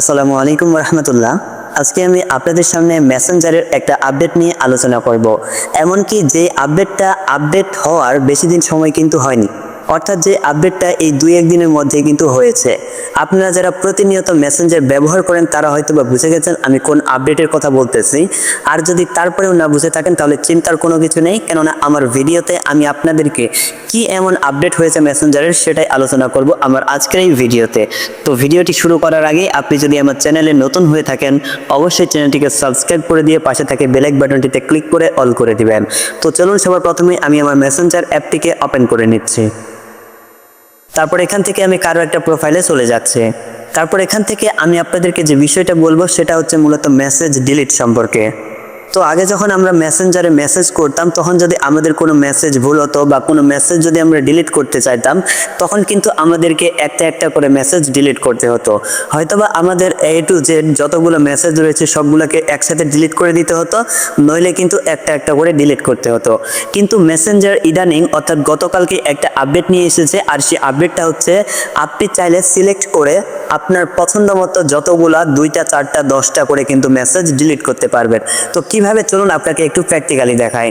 আসসালামু আলাইকুম রহমতুল্লাহ। আজকে আমি আপনাদের সামনে মেসেঞ্জারের একটা আপডেট নিয়ে আলোচনা করব। এমনকি যে আপডেট হওয়ার বেশি দিন সময় কিন্তু হয়নি, অর্থাৎ যে আপডেটটা এই 2-1 দিনের মধ্যে কিন্তু হয়েছে। আপনারা যারা প্রতিনিয়ত মেসেঞ্জার ব্যবহার করেন তারা হয়তো বা বুঝে গেছেন আমি কোন আপডেটের কথা বলতেছি। আর যদি তারপরেও না বুঝে থাকেন তাহলে চিন্তার কোনো কিছু নেই, কেননা আমার ভিডিওতে আমি আপনাদেরকে কি এমন আপডেট হয়েছে মেসেঞ্জারের সেটাই আলোচনা করব আমার আজকের এই ভিডিওতে। তো ভিডিওটি শুরু করার আগে আপনি যদি আমার চ্যানেলে নতুন হয়ে থাকেন অবশ্যই চ্যানেলটিকে সাবস্ক্রাইব করে দিয়ে পাশে থাকে বেল আইকন বাটনটিতে ক্লিক করে অল করে দিবেন। তো চলুন সবার প্রথমে আমি আমার মেসেঞ্জার অ্যাপটিকে ওপেন করে নিচ্ছি। তারপর এখান থেকে আমি কারো একটা প্রোফাইলে চলে যাচ্ছি। তারপর এখান থেকে আমি আপনাদেরকে যে বিষয়টা বলবো সেটা হচ্ছে মূলত মেসেজ ডিলিট সম্পর্কে। তো আগে যখন আমরা মেসেঞ্জারে মেসেজ করতাম তখন যদি আমাদের কোনো মেসেজ ভুল হতো বা কোনো মেসেজ যদি আমরা ডিলিট করতে চাইতাম তখন কিন্তু আমাদেরকে একটা একটা করে মেসেজ ডিলিট করতে হতো। হয়তোবা আমাদের A to Z যতগুলো মেসেজ রয়েছে সবগুলোকে একসাথে ডিলিট করে দিতে হতো, নইলে কিন্তু একটা একটা করে ডিলিট করতে হতো। কিন্তু মেসেঞ্জার ইদানিং অর্থাৎ গতকালকে একটা আপডেট নিয়ে এসেছে, আর সেই আপডেটটা হচ্ছে আপনি চাইলে সিলেক্ট করে আপনার পছন্দ মতো যতগুলা 2টা 4টা 10টা করে কিন্তু মেসেজ ডিলিট করতে পারবেন। তো কিভাবে চলুন আপনাকে একটু প্র্যাকটিক্যালি দেখাই।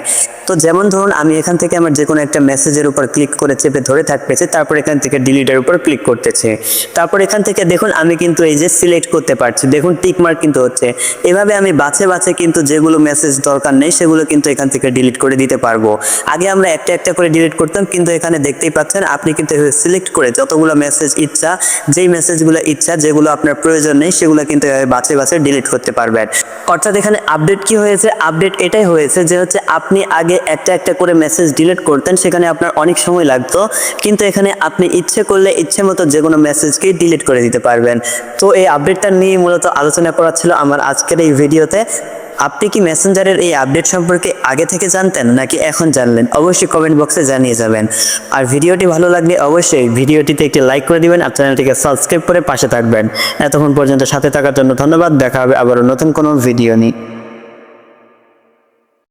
তো যেমন ধরুন আমি এখান থেকে আমার যে কোনো একটা মেসেজের উপর ক্লিক করে চেপে ধরে থাকতেছি, তারপর এখান থেকে ডিলিটের উপর ক্লিক করতেছি। তারপর এখান থেকে দেখুন আমি কিন্তু এই যে সিলেক্ট করতে পারছি, দেখুন টিক মার্ক কিন্তু হচ্ছে। এভাবে আমি বাছে বাছে কিন্তু যেগুলো মেসেজ দরকার নেই সেগুলো কিন্তু এখান থেকে ডিলিট করে দিতে পারবো। আগে আমরা একটা একটা করে ডিলিট করতাম, কিন্তু এখানে দেখতেই পাচ্ছেন আপনি কিন্তু সিলেক্ট করে যতগুলো মেসেজ ইচ্ছা, যেই মেসেজগুলো ইচ্ছা যেগুলো আপনার প্রয়োজন নেই সেগুলো কিন্তু বাছে বাছে ডিলিট করতে পারবেন। অর্থাৎ এখানে আপডেট কি হয়েছে, আপডেট এটাই হয়েছে যে হচ্ছে আপনি আগে একটা একটা করে মেসেজ ডিলিট করতেন, সেখানে আপনার অনেক সময় লাগতো, কিন্তু এখানে আপনি ইচ্ছে করলে ইচ্ছে মতো যে কোনো মেসেজকেই ডিলিট করে দিতে পারবেন। তো এই আপডেটটা নিয়ে মূলত আলোচনা করা ছিল আমার আজকের এই ভিডিওতে। আপনি কি মেসেঞ্জারের এই আপডেট সম্পর্কে আগে থেকে জানতেন নাকি এখন জানলেন? অবশ্যই কমেন্ট বক্সে জানিয়ে যাবেন। আর ভিডিওটি ভালো লাগলে অবশ্যই ভিডিওটিতে একটি লাইক করে দিবেন আর চ্যানেলটিকে সাবস্ক্রাইব করে পাশে থাকবেন। এতক্ষণ পর্যন্ত সাথে থাকার জন্য ধন্যবাদ। দেখা হবে আবারও নতুন কোনো ভিডিও নিয়ে।